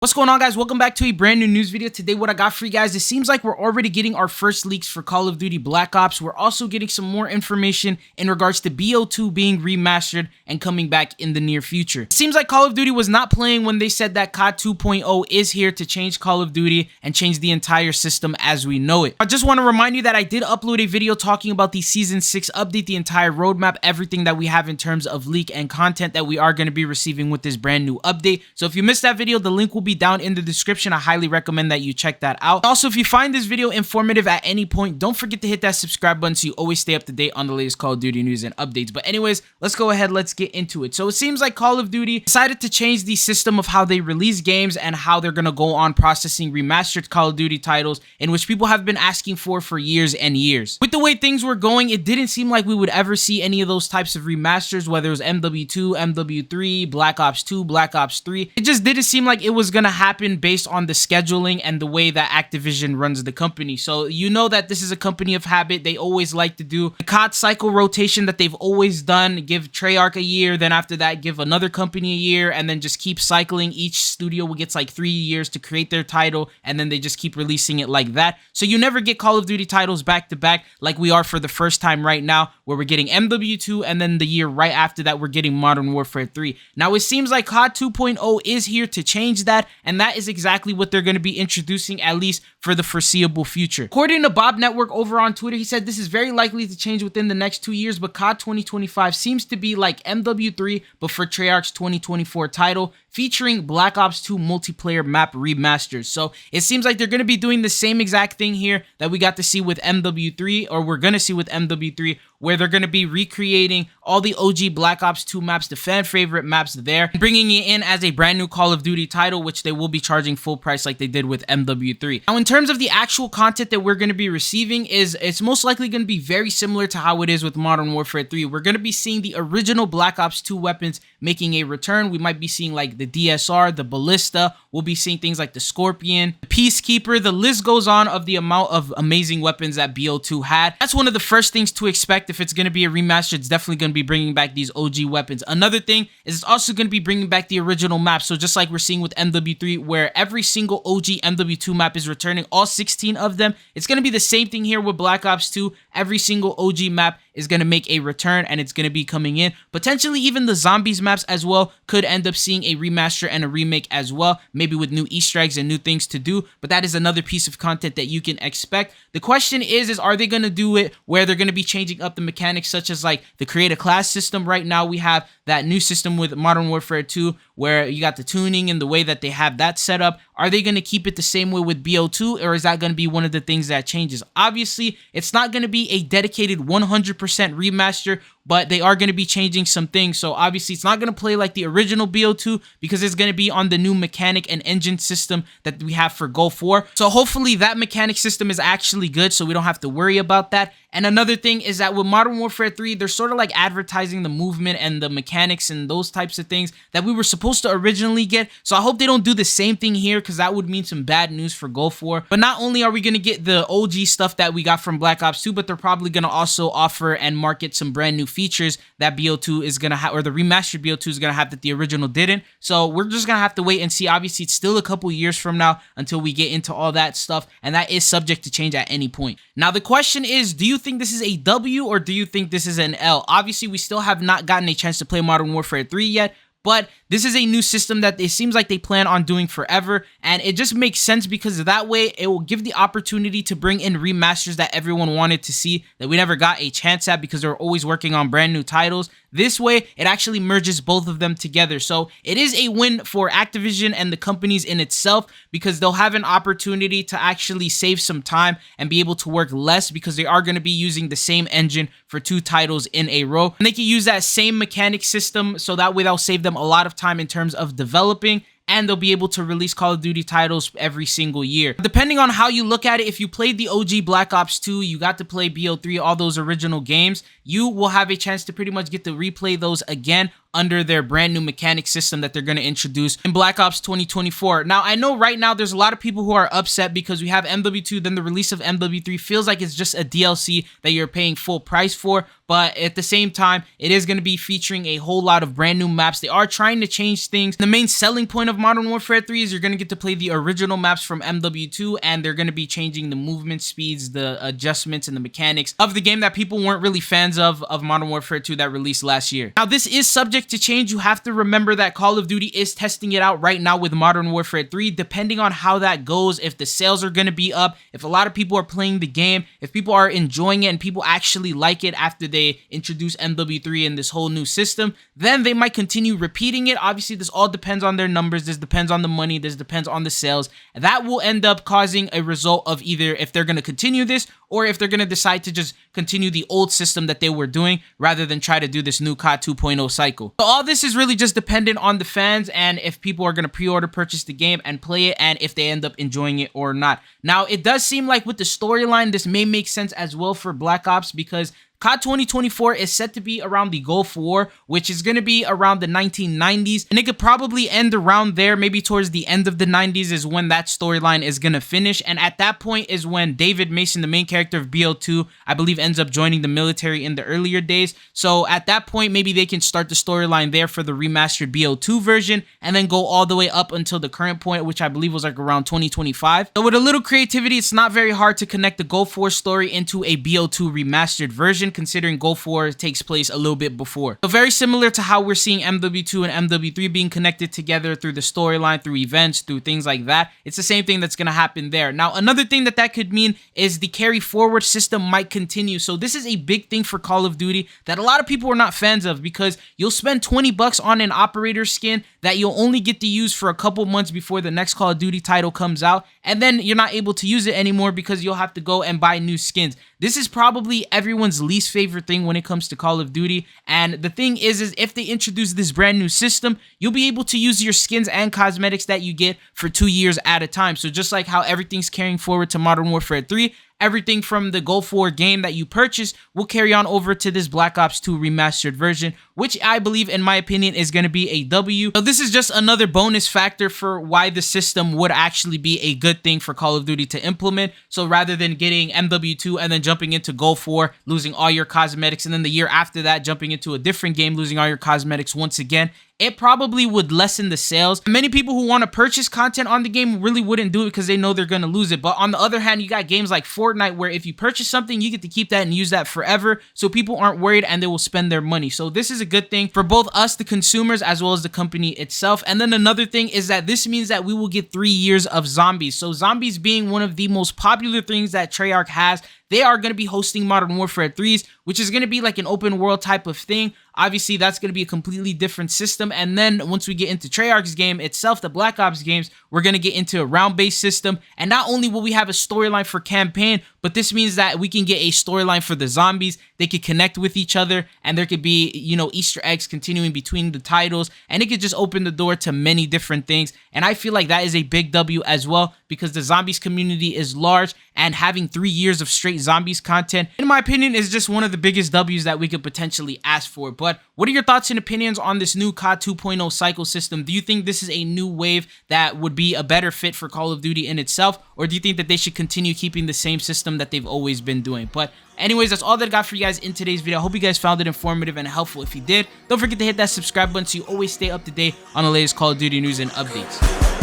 What's going on, guys? Welcome back to a brand new news video. Today what I got for you guys, it seems like we're already getting our first leaks for Call of Duty Black Ops. We're also getting some more information in regards to BO2 being remastered and coming back in the near future. It seems like Call of Duty was not playing when they said that COD 2.0 is here to change Call of Duty and change the entire system as we know it. I just want to remind you that I did upload a video talking about the Season 6 update, the entire roadmap, everything that we have in terms of leak and content that we are going to be receiving with this brand new update. So if you missed that video, the link will be down in the description. I highly recommend that you check that out. Also, if you find this video informative at any point, don't forget to hit that subscribe button so you always stay up to date on the latest Call of Duty news and updates. But anyways, let's go ahead, let's get into it. So it seems like Call of Duty decided to change the system of how they release games and how they're going to go on processing remastered Call of Duty titles, in which people have been asking for years and years. With the way things were going, it didn't seem like we would ever see any of those types of remasters, whether it was MW2, MW3, Black Ops 2, Black Ops 3. It just didn't seem like it was going to happen based on the scheduling and the way that Activision runs the company. So you know that this is a company of habit. They always like to do the COD cycle rotation that they've always done. Give Treyarch a year, then after that give another company a year, and then just keep cycling. Each studio gets like 3 years to create their title, and then they just keep releasing it like that. So you never get Call of Duty titles back to back like we are for the first time right now, where we're getting MW2, and then the year right after that we're getting Modern Warfare 3. Now it seems like COD 2.0 is here to change that, and that is exactly what they're going to be introducing, at least for the foreseeable future. According to Bob Network over on Twitter, he said this is very likely to change within the next 2 years, but COD 2025 seems to be like MW3 but for Treyarch's 2024 title, featuring Black Ops 2 multiplayer map remasters. So it seems like they're going to be doing the same exact thing here that we got to see with MW3, or we're going to see with MW3, where they're going to be recreating all the OG Black Ops 2 maps, the fan favorite maps there, bringing it in as a brand new Call of Duty title, which they will be charging full price like they did with MW3. Now, in terms of the actual content that we're going to be receiving, it's most likely going to be very similar to how it is with Modern Warfare 3. We're going to be seeing the original Black Ops 2 weapons making a return. We might be seeing like the DSR, the Ballista. We'll be seeing things like the Scorpion, the Peacekeeper. The list goes on of the amount of amazing weapons that BO2 had. That's one of the first things to expect. If it's going to be a remaster, it's definitely going to be bringing back these OG weapons. Another thing is it's also going to be bringing back the original map. So just like we're seeing with MW3, where every single OG MW2 map is returning, all 16 of them, it's going to be the same thing here with Black Ops 2. Every single OG map is going to make a return, and it's going to be coming in. Potentially even the Zombies maps as well could end up seeing a remaster and a remake as well, maybe with new Easter eggs and new things to do, but that is another piece of content that you can expect. The question is are they going to do it where they're going to be changing up the mechanics, such as like the create a class system? Right now we have that new system with Modern Warfare 2 where you got the tuning and the way that they have that set up. Are they going to keep it the same way with BO2, or is that going to be one of the things that changes? Obviously, it's not going to be a dedicated 100% remaster, but they are going to be changing some things. So obviously it's not going to play like the original BO2 because it's going to be on the new mechanic and engine system that we have for Gulf War. So hopefully that mechanic system is actually good, so we don't have to worry about that. And another thing is that with Modern Warfare 3, they're sort of like advertising the movement and the mechanics and those types of things that we were supposed to originally get. So I hope they don't do the same thing here, because that would mean some bad news for Gulf War. But not only are we going to get the OG stuff that we got from Black Ops 2, but they're probably going to also offer and market some brand new features that BO2 is going to have, or the remastered BO2 is going to have, that the original didn't. So we're just going to have to wait and see. Obviously, it's still a couple years from now until we get into all that stuff, and that is subject to change at any point. Now, the question is, do you think this is a W or do you think this is an L? Obviously, we still have not gotten a chance to play Modern Warfare 3 yet, but this is a new system that it seems like they plan on doing forever, and it just makes sense because that way it will give the opportunity to bring in remasters that everyone wanted to see that we never got a chance at because they're always working on brand new titles. This way, it actually merges both of them together. So it is a win for Activision and the companies in itself, because they'll have an opportunity to actually save some time and be able to work less, because they are going to be using the same engine for 2 titles in a row. And they can use that same mechanic system, so that way they'll save them a lot of time in terms of developing, and they'll be able to release Call of Duty titles every single year. Depending on how you look at it, if you played the OG Black Ops 2, you got to play BO3, all those original games, you will have a chance to pretty much get to replay those again under their brand new mechanic system that they're going to introduce in Black Ops 2024. Now, I know right now there's a lot of people who are upset because we have MW2, then the release of MW3 feels like it's just a DLC that you're paying full price for, but at the same time, it is going to be featuring a whole lot of brand new maps. They are trying to change things. The main selling point of Modern Warfare 3 is you're going to get to play the original maps from MW2, and they're going to be changing the movement speeds, the adjustments, and the mechanics of the game that people weren't really fans of Modern Warfare 2 that released last year. Now, this is subject to change. You have to remember that Call of Duty is testing it out right now with Modern Warfare 3. Depending on how that goes, if the sales are going to be up, if a lot of people are playing the game, if people are enjoying it and people actually like it after they introduce MW3 and this whole new system, then they might continue repeating it. Obviously, this all depends on their numbers. This depends on the money. This depends on the sales. That will end up causing a result of either if they're going to continue this or if they're going to decide to just continue the old system that they were doing rather than try to do this new COD 2.0 cycle. So all this is really just dependent on the fans and if people are going to pre-order purchase the game and play it and if they end up enjoying it or not. Now, it does seem like with the storyline, this may make sense as well for Black Ops because COD 2024 is set to be around the Gulf War, which is going to be around the 1990s, and it could probably end around there. Maybe towards the end of the 90s is when that storyline is going to finish, and at that point is when David Mason, the main character of BO2, I believe ends up joining the military in the earlier days. So at that point, maybe they can start the storyline there for the remastered BO2 version, and then go all the way up until the current point, which I believe was like around 2025. So with a little creativity, it's not very hard to connect the Gulf War story into a BO2 remastered version, considering Gulf War takes place a little bit before. So very similar to how we're seeing MW2 and MW3 being connected together through the storyline, through events, through things like that. It's the same thing that's going to happen there. Now, another thing that could mean is the carry forward system might continue. So this is a big thing for Call of Duty that a lot of people are not fans of because you'll spend 20 bucks on an operator skin that you'll only get to use for a couple months before the next Call of Duty title comes out, and then you're not able to use it anymore because you'll have to go and buy new skins. This is probably everyone's least favorite thing when it comes to Call of Duty, and the thing is if they introduce this brand new system, you'll be able to use your skins and cosmetics that you get for 2 years at a time. So just like how everything's carrying forward to Modern Warfare 3, everything from the Gulf War game that you purchase will carry on over to this Black Ops 2 remastered version, which I believe, in my opinion, is going to be a W. So this is just another bonus factor for why the system would actually be a good thing for Call of Duty to implement. So rather than getting MW2 and then jumping into Gulf War, losing all your cosmetics, and then the year after that, jumping into a different game, losing all your cosmetics once again, it probably would lessen the sales. Many people who want to purchase content on the game really wouldn't do it because they know they're going to lose it. But on the other hand, you got games like Fortnite where if you purchase something, you get to keep that and use that forever. So people aren't worried and they will spend their money. So this is a good thing for both us, the consumers, as well as the company itself. And then another thing is that this means that we will get 3 years of Zombies. So Zombies being one of the most popular things that Treyarch has, they are going to be hosting Modern Warfare 3s, which is going to be like an open world type of thing. Obviously, that's going to be a completely different system. And then once we get into Treyarch's game itself, the Black Ops games, we're going to get into a round-based system. And not only will we have a storyline for campaign, but this means that we can get a storyline for the zombies. They could connect with each other, and there could be, you know, Easter eggs continuing between the titles, and it could just open the door to many different things. And I feel like that is a big W as well, because the zombies community is large, and having 3 years of straight zombies content, in my opinion, is just one of the biggest W's that we could potentially ask for. But what are your thoughts and opinions on this new COD 2.0 cycle system? Do you think this is a new wave that would be a better fit for Call of Duty in itself, or do you think that they should continue keeping the same system that they've always been doing? But anyways, that's all that I got for you guys in today's video. I hope you guys found it informative and helpful. If you did, don't forget to hit that subscribe button so you always stay up to date on the latest Call of Duty news and updates.